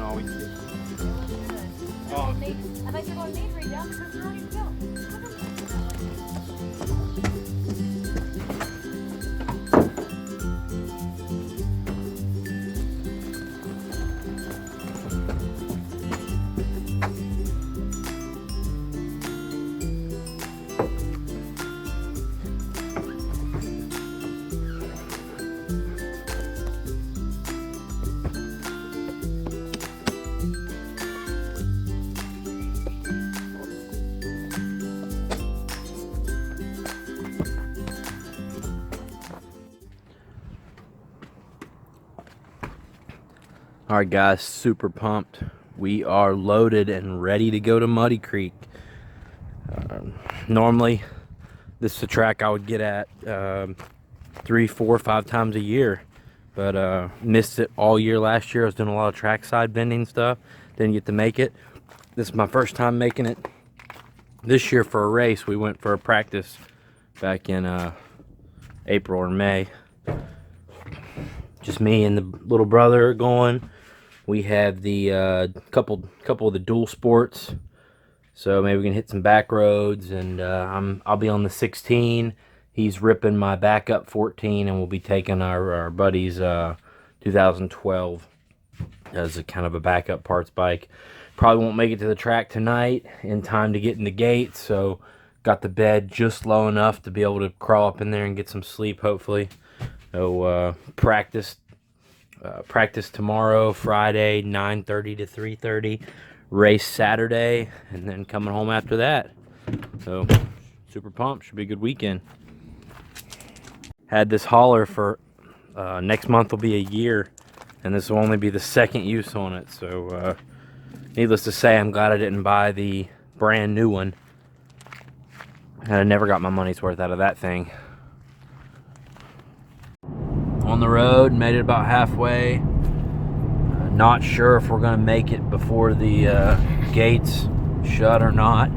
No, we did. Oh. I thought you were going to Nate down because you're ready to go. All right, guys, super pumped. We are loaded and ready to go to Muddy Creek. Normally, this is a track I would get at 3, 4, 5 times a year, but missed it all year last year. I was doing a lot of trackside bending stuff, didn't get to make it. This is my first time making it this year for a race. We went for a practice back in April or May. Just me and the little brother going. We have the couple of the dual sports, so maybe we can hit some back roads. And I'll be on the 16. He's ripping my backup 14, and we'll be taking our buddy's 2012 as a kind of a backup parts bike. Probably won't make it to the track tonight in time to get in the gate, so got the bed just low enough to be able to crawl up in there and get some sleep, hopefully. So practice tomorrow, Friday, 9:30 to 3:30. Race Saturday, and then coming home after that. So super pumped. Should be a good weekend. Had this hauler for next month will be a year, and this will only be the second use on it. So needless to say, I'm glad I didn't buy the brand new one. I never got my money's worth out of that thing. On the road, made it about halfway. Not sure if we're gonna make it before the gates shut or not.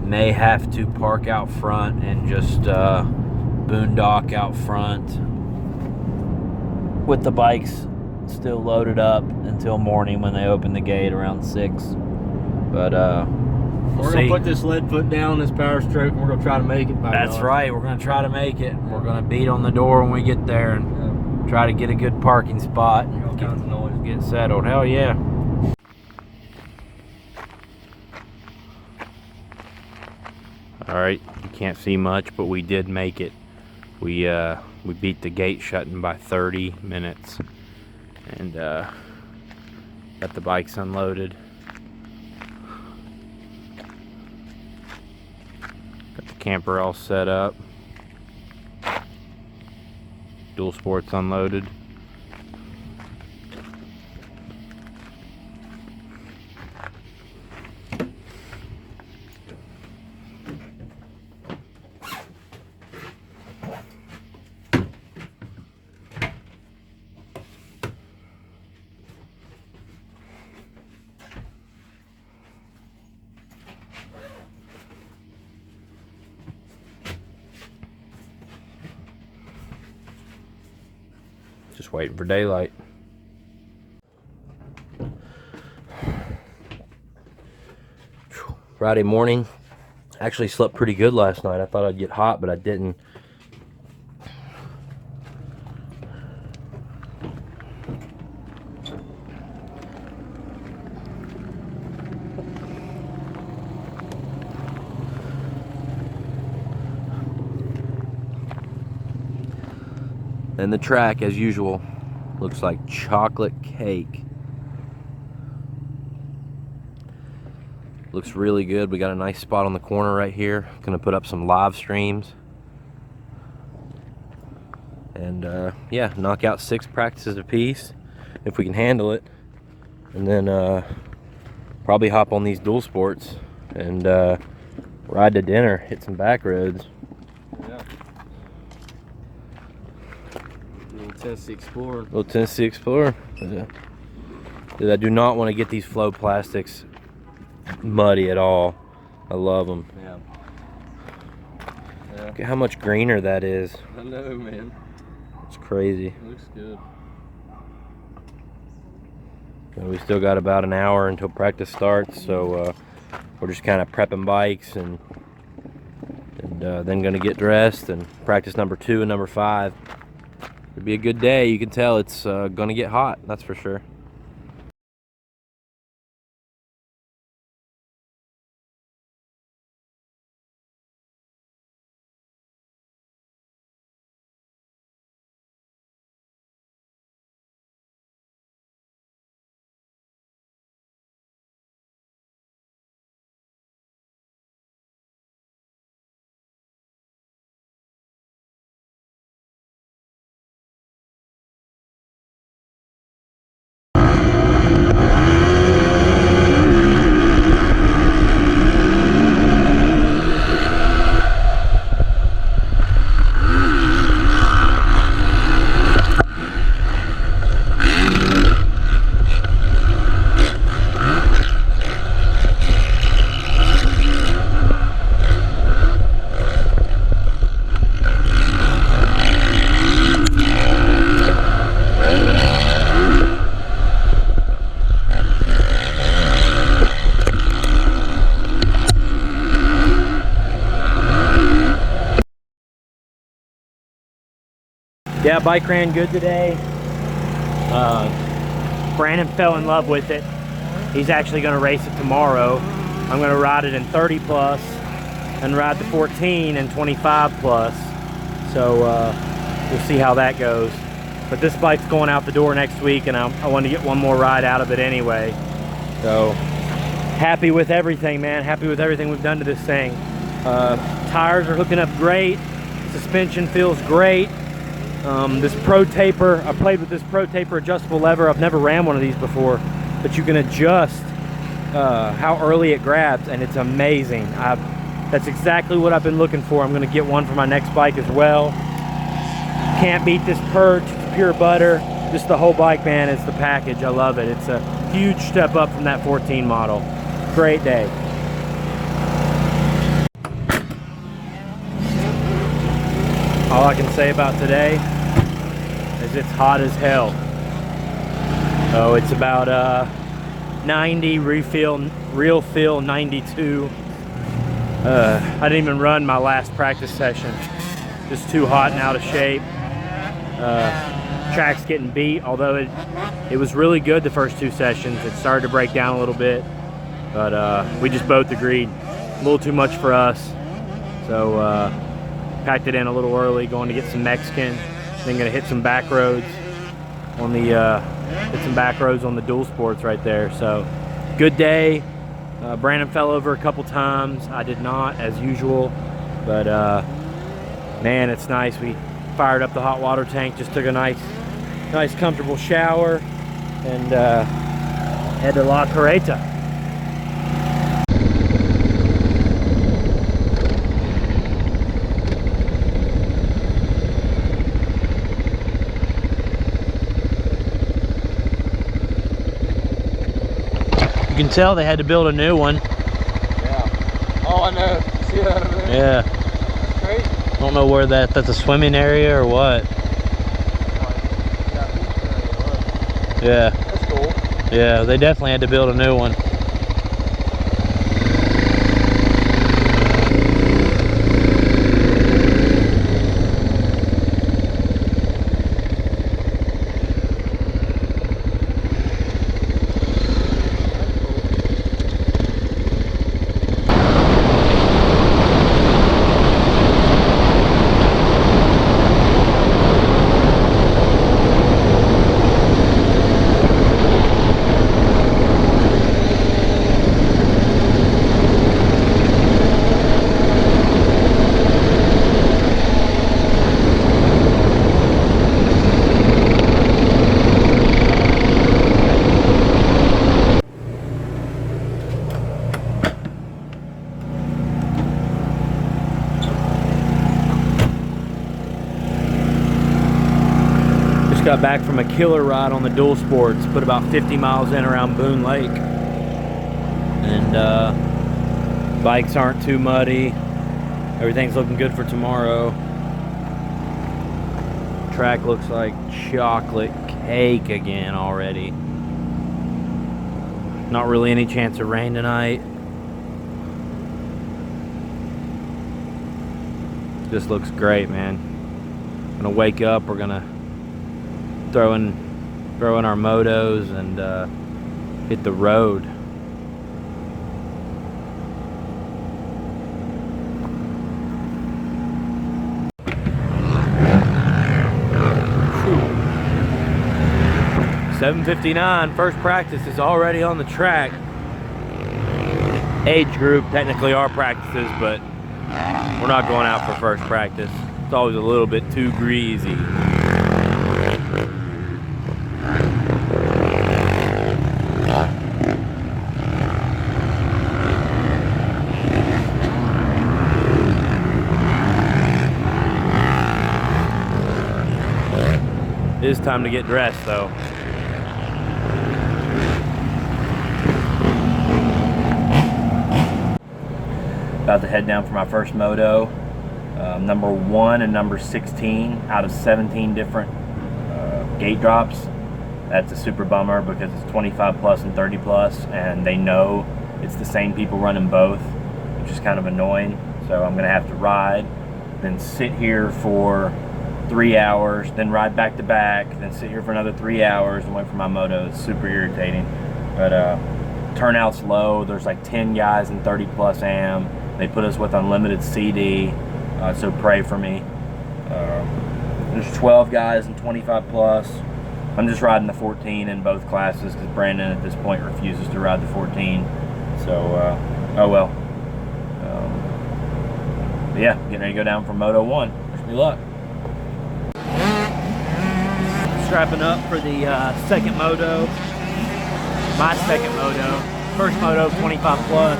May have to park out front and just boondock out front with the bikes still loaded up until morning when they open the gate around 6. But we're gonna put this lead foot down, this power stroke, and we're gonna try to make it. That's right. We're gonna try to make it. We're gonna beat on the door when we get there and try to get a good parking spot and all kinds of noise. Get settled. Hell yeah. All right, you can't see much, but we did make it. We beat the gate shutting by 30 minutes, and got the bikes unloaded. Got the camper all set up. Dual sports unloaded. Just waiting for daylight. Friday morning. Actually slept pretty good last night. I thought I'd get hot, but I didn't. And the track, as usual, looks like chocolate cake. Looks really good. We got a nice spot on the corner right here. Gonna put up some live streams. And yeah, knock out 6 practices apiece if we can handle it. And then probably hop on these dual sports and ride to dinner, hit some back roads. Yeah. Tennessee Explorer. Little Tennessee Explorer. Yeah. Dude, I do not want to get these flow plastics muddy at all. I love them. Yeah. Look at how much greener that is. I know, man. It's crazy. It looks good. And we still got about an hour until practice starts, so we're just kind of prepping bikes and then going to get dressed and practice number 2 and number 5. It'll be a good day. You can tell it's going to get hot, that's for sure. Yeah, bike ran good today. Brandon fell in love with it. He's actually going to race it tomorrow. I'm going to ride it in 30 plus and ride the 14 and 25 plus. So we'll see how that goes. But this bike's going out the door next week, and I want to get one more ride out of it anyway. So happy with everything, man. Happy with everything we've done to this thing. Tires are hooking up great. Suspension feels great. This Pro Taper, I played with this Pro Taper adjustable lever. I've never ran one of these before, but you can adjust how early it grabs, and it's amazing. That's exactly what I've been looking for. I'm going to get one for my next bike as well. Can't beat this perch. It's pure butter. Just the whole bike, man. It's the package. I love it. It's a huge step up from that 14 model. Great day. All I can say about today is it's hot as hell. Oh, it's about 90, real feel 92. I didn't even run my last practice session. Just too hot and out of shape. Track's getting beat, although it was really good the first 2 sessions. It started to break down a little bit, but we just both agreed a little too much for us. So packed it in a little early, going to get some Mexican, then gonna hit some back roads on the dual sports right there. So good day. Brandon fell over a couple times. I did not, as usual, but man, it's nice. We fired up the hot water tank, just took a nice comfortable shower, and head to La Carreta. You can tell they had to build a new one. Yeah. Oh, I know. See that over there? Yeah. Great. I don't know where that's a swimming area or what. Yeah. That's cool. Yeah, they definitely had to build a new one. Got back from a killer ride on the dual sports, put about 50 miles in around Boone Lake, and bikes aren't too muddy. Everything's looking good for tomorrow. Track looks like chocolate cake again already. Not really any chance of rain tonight. This looks great, man. Gonna wake up, we're gonna throw in our motos and hit the road. Whew. 7:59, first practice is already on the track. Age group, technically our practices, but we're not going out for first practice. It's always a little bit too greasy. It is time to get dressed though. About to head down for my first moto. Number 1 and number 16 out of 17 different gate drops. That's a super bummer because it's 25 plus and 30 plus, and they know it's the same people running both, which is kind of annoying. So I'm gonna have to ride, then sit here for 3 hours, then ride back to back, then sit here for another 3 hours and wait for my moto. It's super irritating. But turnout's low. There's like 10 guys in 30 plus am. They put us with unlimited CD, so pray for me. There's 12 guys in 25 plus. I'm just riding the 14 in both classes because Brandon at this point refuses to ride the 14. So, oh well. But yeah, getting ready to go down for Moto 1. Wish me luck. Strapping up for the second moto. My second moto. First moto, 25 plus.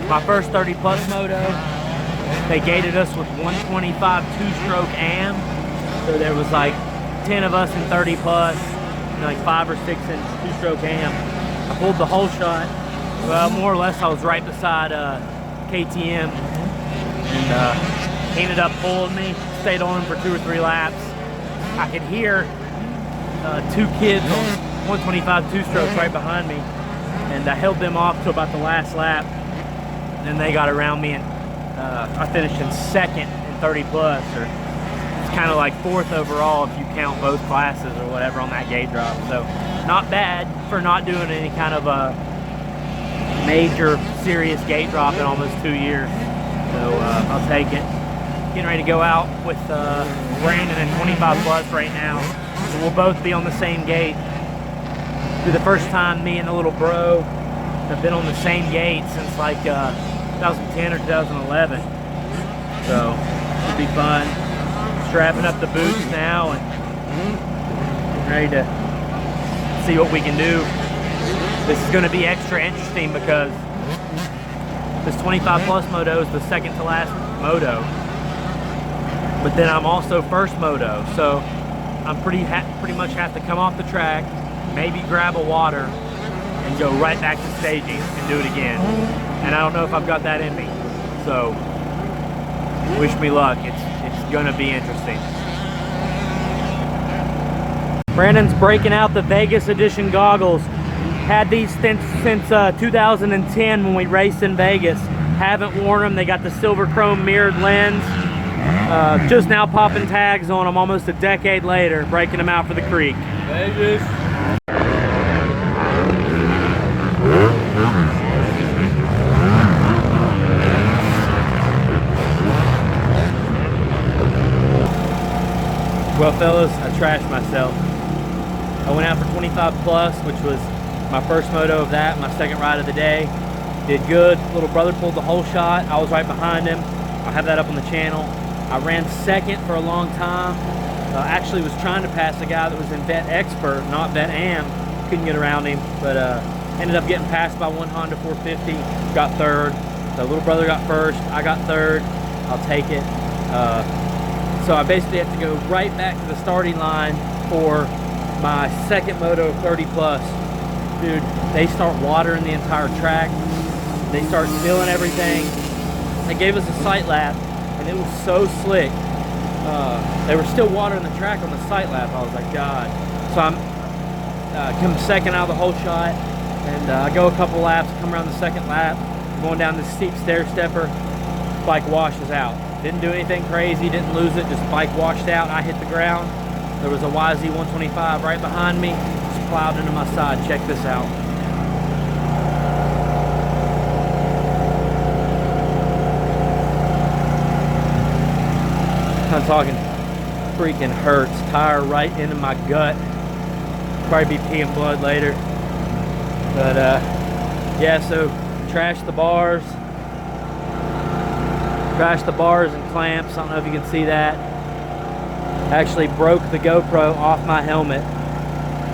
My first 30 plus moto, they gated us with 125 two-stroke am. So there was like 10 of us in 30 plus, and like 5 or 6 in two-stroke am. I pulled the whole shot. Well, more or less I was right beside KTM, and he ended up pulling me. Stayed on him for 2 or 3 laps. I could hear 2 kids on 125 two-strokes right behind me, and I held them off to about the last lap. Then they got around me, and I finished in second in 30 plus, or it's kind of like 4th overall if you count both classes or whatever on that gate drop. So not bad for not doing any kind of a major serious gate drop in almost 2 years. So I'll take it. Getting ready to go out with Brandon in 25 plus right now. So we'll both be on the same gate. For the first time, me and the little bro have been on the same gate since like 2010 or 2011. So it'll be fun. Strapping up the boots now and ready to see what we can do. This is going to be extra interesting because this 25 plus moto is the second to last moto, but then I'm also first moto, so I'm pretty much have to come off the track, maybe grab a water, and go right back to staging and do it again. And I don't know if I've got that in me. So wish me luck. It's gonna be interesting. Brandon's breaking out the Vegas edition goggles. Had these since 2010 when we raced in Vegas. Haven't worn them. They got the silver chrome mirrored lens. Just now popping tags on them almost a decade later, breaking them out for the creek. Vegas. Well, fellas, I trashed myself. I went out for 25 plus, which was my first moto of that, my second ride of the day. Did good. Little brother pulled the whole shot. I was right behind him. I'll have that up on the channel. I ran second for a long time. Actually was trying to pass a guy that was in Vet Expert, not Vet Am. Couldn't get around him, but ended up getting passed by one Honda 450. Got third. The little brother got first. I got third. I'll take it. So I basically have to go right back to the starting line for my second moto 30 plus. Dude, they start watering the entire track. They start filling everything. They gave us a sight lap, and it was so slick. They were still watering the track on the sight lap. I was like, God. So come second out of the whole shot, and I go a couple laps, come around the second lap, going down this steep stair stepper, bike washes out. Didn't do anything crazy, didn't lose it, just bike washed out. I hit the ground. There was a YZ125 right behind me, just plowed into my side. Check this out. I'm talking freaking hurts. Tire right into my gut. Probably be peeing blood later. But yeah, so trashed the bars. Trashed the bars and clamps. I don't know if you can see that. Actually broke the GoPro off my helmet.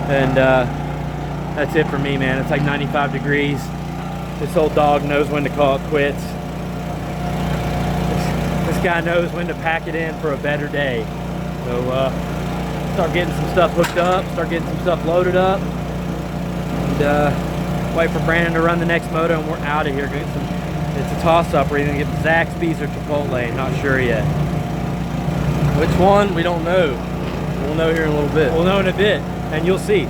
And that's it for me, man. It's like 95 degrees. This old dog knows when to call it quits. This guy knows when to pack it in for a better day. So start getting some stuff hooked up, start getting some stuff loaded up, and wait for Brandon to run the next moto, and we're out of here. It's a toss-up. We're either gonna get Zaxby's or Chipotle. Not sure yet. Which one? We don't know. We'll know here in a little bit. We'll know in a bit, and you'll see.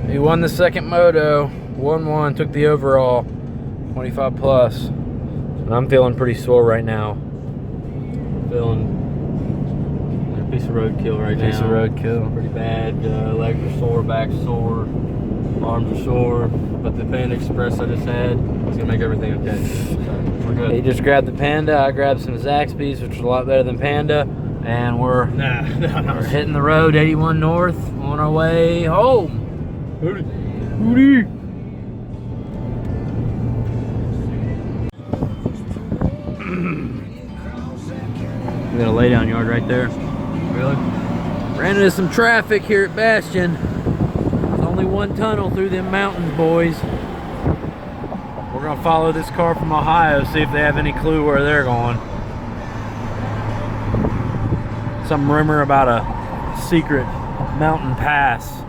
He won the second moto, 1-1, took the overall, 25 plus. And I'm feeling pretty sore right now. Feeling like a piece of roadkill right now. Piece of roadkill. Pretty bad. Legs are sore, back sore, arms are sore. But the Panda Express I just had is gonna make everything okay. So we're good. He just grabbed the Panda. I grabbed some Zaxby's, which is a lot better than Panda. And we're We're hitting the road, 81 north, on our way home. Hootie. We got a laydown yard right there. Really? Ran into some traffic here at Bastion. There's only one tunnel through them mountains, boys. We're gonna follow this car from Ohio, see if they have any clue where they're going. Some rumor about a secret mountain pass